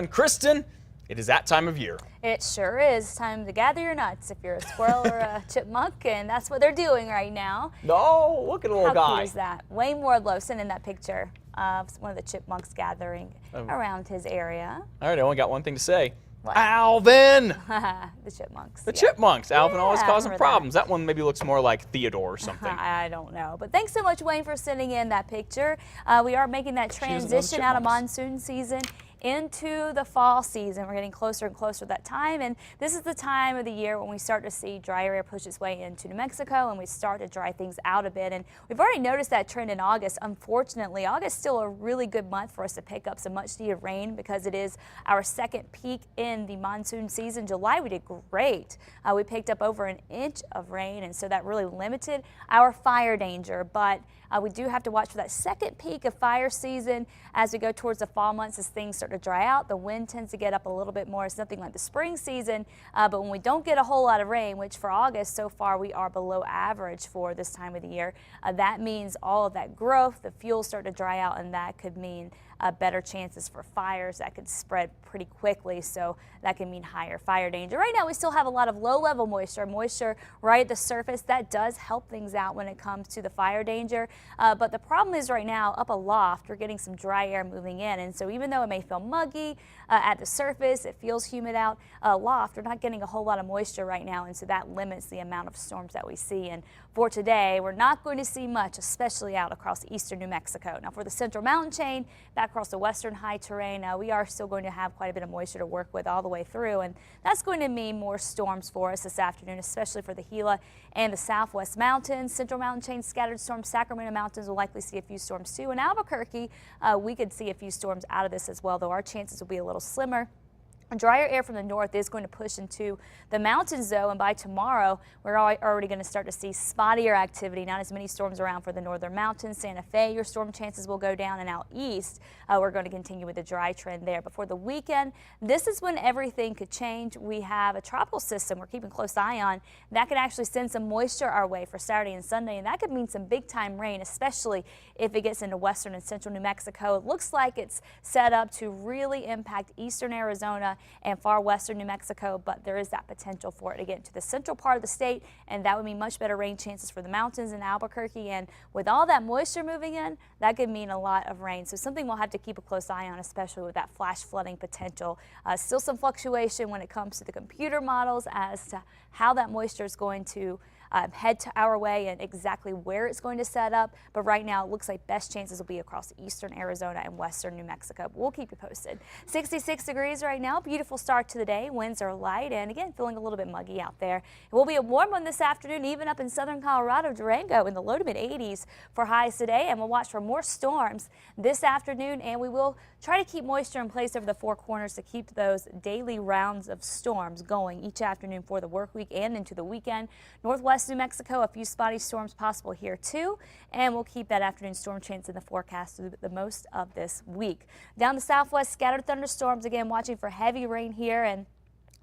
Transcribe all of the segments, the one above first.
Kristen, it is that time of year. It sure is time to gather your nuts if you're a squirrel or a chipmunk, and that's what they're doing right now. No, look at a little guy. How cool is that? Wayne Wardlow sent in that picture of one of the chipmunks gathering around his area. All right, I only got one thing to say. What? Alvin! The chipmunks. The chipmunks. Alvin always causing remember problems. That one maybe looks more like Theodore or something. I don't know. But thanks so much, Wayne, for sending in that picture. We are making that transition out of monsoon season into the fall season. We're getting closer and closer to that time, and this is the time of the year when we start to see drier air push its way into New Mexico and we start to dry things out a bit. And we've already noticed that trend in August. Unfortunately, August is still a really good month for us to pick up some much needed rain because it is our second peak in the monsoon season. July we did great. We picked up over an inch of rain, and so that really limited our fire danger. But we do have to watch for that second peak of fire season as we go towards the fall months. As things start to dry out, the wind tends to get up a little bit more. It's nothing like the spring season, but when we don't get a whole lot of rain, which for August so far we are below average for this time of the year, that means all of that growth, the fuels start to dry out, and that could mean better chances for fires that could spread pretty quickly, so that can mean higher fire danger. Right now we still have a lot of low-level moisture right at the surface. That does help things out when it comes to the fire danger, but the problem is right now up aloft we're getting some dry air moving in, and so even though it may feel muggy at the surface, it feels humid out aloft, we're not getting a whole lot of moisture right now, and so that limits the amount of storms that we see. And for today we're not going to see much, especially out across eastern New Mexico. Now for the central mountain chain, back across the western high terrain, we are still going to have quite a bit of moisture to work with all the way through, and that's going to mean more storms for us this afternoon, especially for the Gila and the southwest mountains. Central mountain chain scattered storms. Sacramento mountains will likely see a few storms too. In Albuquerque, we could see a few storms out of this as well, though our chances will be a little slimmer. Drier air from the north is going to push into the mountains, though, and by tomorrow we're already going to start to see spottier activity. Not as many storms around for the northern mountains. Santa Fe, your storm chances will go down, and out east we're going to continue with the dry trend there. But for the weekend, this is when everything could change. We have a tropical system we're keeping a close eye on that could actually send some moisture our way for Saturday and Sunday, and that could mean some big-time rain, especially if it gets into western and central New Mexico. It looks like it's set up to really impact eastern Arizona and far western New Mexico, but there is that potential for it to get into the central part of the state, and that would mean much better rain chances for the mountains in Albuquerque. And with all that moisture moving in, that could mean a lot of rain. So something we'll have to keep a close eye on, especially with that flash flooding potential. Still some fluctuation when it comes to the computer models as to how that moisture is going to head to our way and exactly where it's going to set up. But right now it looks like best chances will be across eastern Arizona and western New Mexico. But we'll keep you posted. 66 degrees right now. Beautiful start to the day. Winds are light and again feeling a little bit muggy out there. It will be a warm one this afternoon, even up in southern Colorado, Durango in the low to mid 80s for highs today. And we'll watch for more storms this afternoon, and we will try to keep moisture in place over the four corners to keep those daily rounds of storms going each afternoon for the work week and into the weekend. Northwest New Mexico, a few spotty storms possible here too, and we'll keep that afternoon storm chance in the forecast through the most of this week. Down the southwest, scattered thunderstorms, again watching for heavy rain here and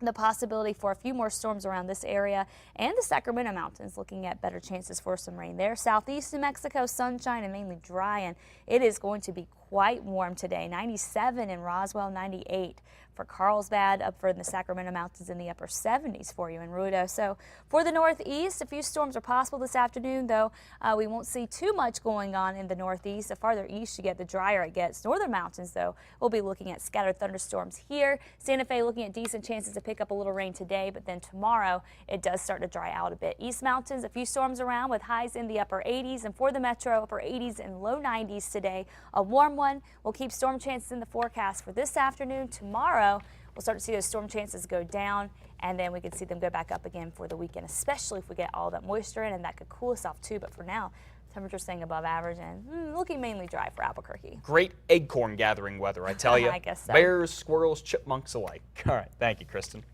the possibility for a few more storms around this area and the Sacramento mountains, looking at better chances for some rain there. Southeast New Mexico, sunshine and mainly dry, and it is going to be quite warm today. 97 in Roswell, 98 for Carlsbad, up for the Sacramento mountains in the upper 70s for you in Ruido. So for the northeast, a few storms are possible this afternoon, though we won't see too much going on in the northeast. The farther east you get, the drier it gets. Northern mountains, though, we'll be looking at scattered thunderstorms here. Santa Fe looking at decent chances to pick up a little rain today, but then tomorrow it does start to dry out a bit. East mountains, a few storms around with highs in the upper 80s, and for the metro, upper 80s and low 90s today. A warm one. We'll keep storm chances in the forecast for this afternoon. Tomorrow we'll start to see those storm chances go down, and then we could see them go back up again for the weekend, especially if we get all that moisture in, and that could cool us off too. But for now, temperature staying above average and looking mainly dry for Albuquerque. Great acorn gathering weather, I tell you. I guess so. Bears, squirrels, chipmunks alike. All right, thank you, Kristen.